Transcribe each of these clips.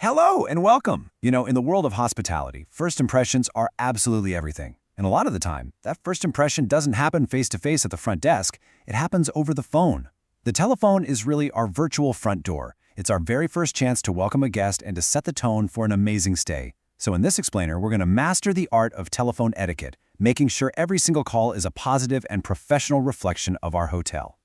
Hello and welcome. In the world of hospitality, first impressions are absolutely everything. And a lot of the time, that first impression doesn't happen face-to-face at the front desk. It happens over the phone. The telephone is really our virtual front door. It's our very first chance to welcome a guest and to set the tone for an amazing stay. So in this explainer, we're going to master the art of telephone etiquette, making sure every single call is a positive and professional reflection of our hotel.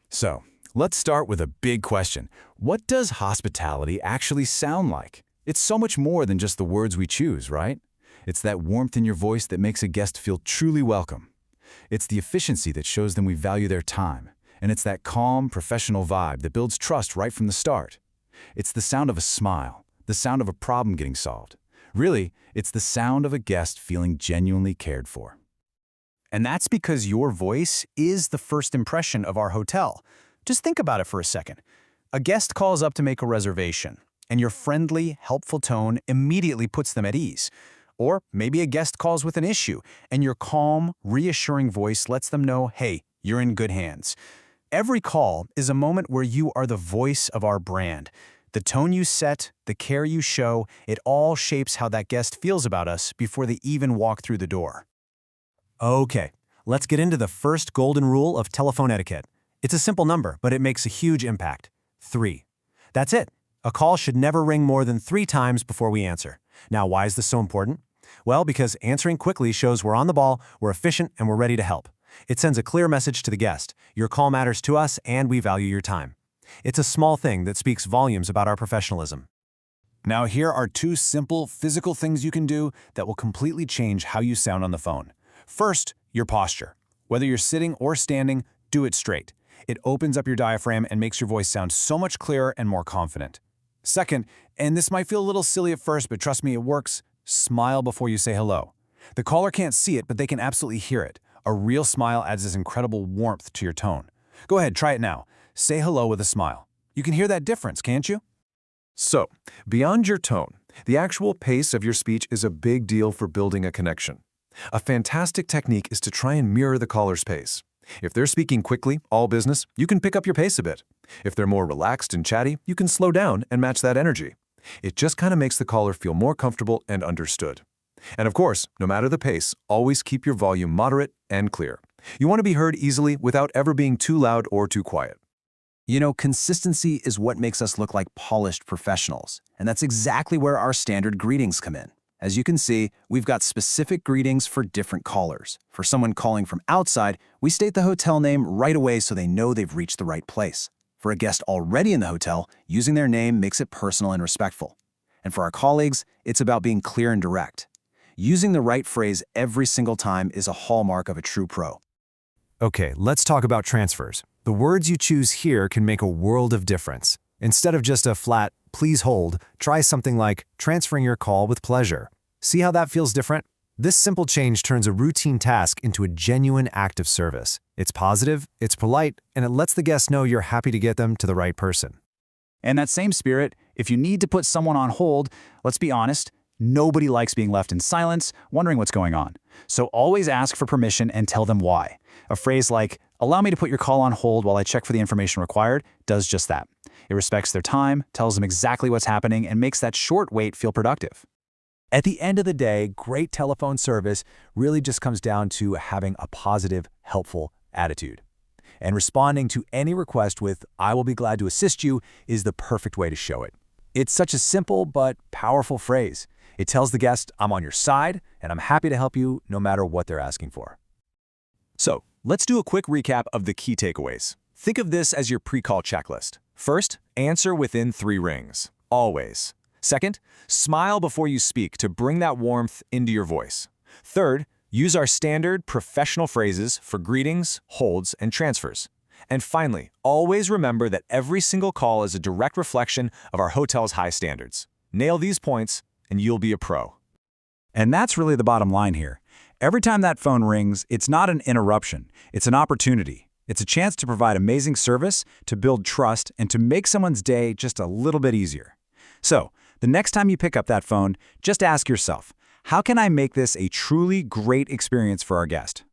So, let's start with a big question. What does hospitality actually sound like? It's so much more than just the words we choose, right? It's that warmth in your voice that makes a guest feel truly welcome. It's the efficiency that shows them we value their time. And it's that calm, professional vibe that builds trust right from the start. It's the sound of a smile, the sound of a problem getting solved. Really, it's the sound of a guest feeling genuinely cared for. And that's because your voice is the first impression of our hotel. Just think about it for a second. A guest calls up to make a reservation, and your friendly, helpful tone immediately puts them at ease. Or maybe a guest calls with an issue, and your calm, reassuring voice lets them know, hey, you're in good hands. Every call is a moment where you are the voice of our brand. The tone you set, the care you show, it all shapes how that guest feels about us before they even walk through the door. Okay, let's get into the first golden rule of telephone etiquette. It's a simple number, but it makes a huge impact. 3. That's it. A call should never ring more than 3 times before we answer. Now, why is this so important? Well, because answering quickly shows we're on the ball, we're efficient, and we're ready to help. It sends a clear message to the guest. Your call matters to us, and we value your time. It's a small thing that speaks volumes about our professionalism. Now, here are 2 simple physical things you can do that will completely change how you sound on the phone. First, your posture. Whether you're sitting or standing, do it straight. It opens up your diaphragm and makes your voice sound so much clearer and more confident. Second, and this might feel a little silly at first, but trust me, it works, smile before you say hello. The caller can't see it, but they can absolutely hear it. A real smile adds this incredible warmth to your tone. Go ahead, try it now. Say hello with a smile. You can hear that difference, can't you? So, beyond your tone, the actual pace of your speech is a big deal for building a connection. A fantastic technique is to try and mirror the caller's pace. If they're speaking quickly, all business, you can pick up your pace a bit. If they're more relaxed and chatty, you can slow down and match that energy. It just kind of makes the caller feel more comfortable and understood. And of course, no matter the pace, always keep your volume moderate and clear. You want to be heard easily without ever being too loud or too quiet. Consistency is what makes us look like polished professionals, and that's exactly where our standard greetings come in. As you can see, we've got specific greetings for different callers. For someone calling from outside, we state the hotel name right away so they know they've reached the right place. For a guest already in the hotel, using their name makes it personal and respectful. And for our colleagues, it's about being clear and direct. Using the right phrase every single time is a hallmark of a true pro. Okay, let's talk about transfers. The words you choose here can make a world of difference. Instead of just a flat, please hold, try something like transferring your call with pleasure. See how that feels different? This simple change turns a routine task into a genuine act of service. It's positive, it's polite, and it lets the guest know you're happy to get them to the right person. In that same spirit, if you need to put someone on hold, let's be honest, nobody likes being left in silence, wondering what's going on. So always ask for permission and tell them why. A phrase like, allow me to put your call on hold while I check for the information required, does just that. It respects their time, tells them exactly what's happening, and makes that short wait feel productive. At the end of the day, great telephone service really just comes down to having a positive, helpful attitude. And responding to any request with, I will be glad to assist you, is the perfect way to show it. It's such a simple but powerful phrase. It tells the guest, I'm on your side, and I'm happy to help you no matter what they're asking for. So, let's do a quick recap of the key takeaways. Think of this as your pre-call checklist. First, answer within 3 rings, always. Second, smile before you speak to bring that warmth into your voice. Third, use our standard professional phrases for greetings, holds, and transfers. And finally, always remember that every single call is a direct reflection of our hotel's high standards. Nail these points, and you'll be a pro. And that's really the bottom line here. Every time that phone rings, it's not an interruption, it's an opportunity. It's a chance to provide amazing service, to build trust, and to make someone's day just a little bit easier. So, the next time you pick up that phone, just ask yourself, how can I make this a truly great experience for our guest?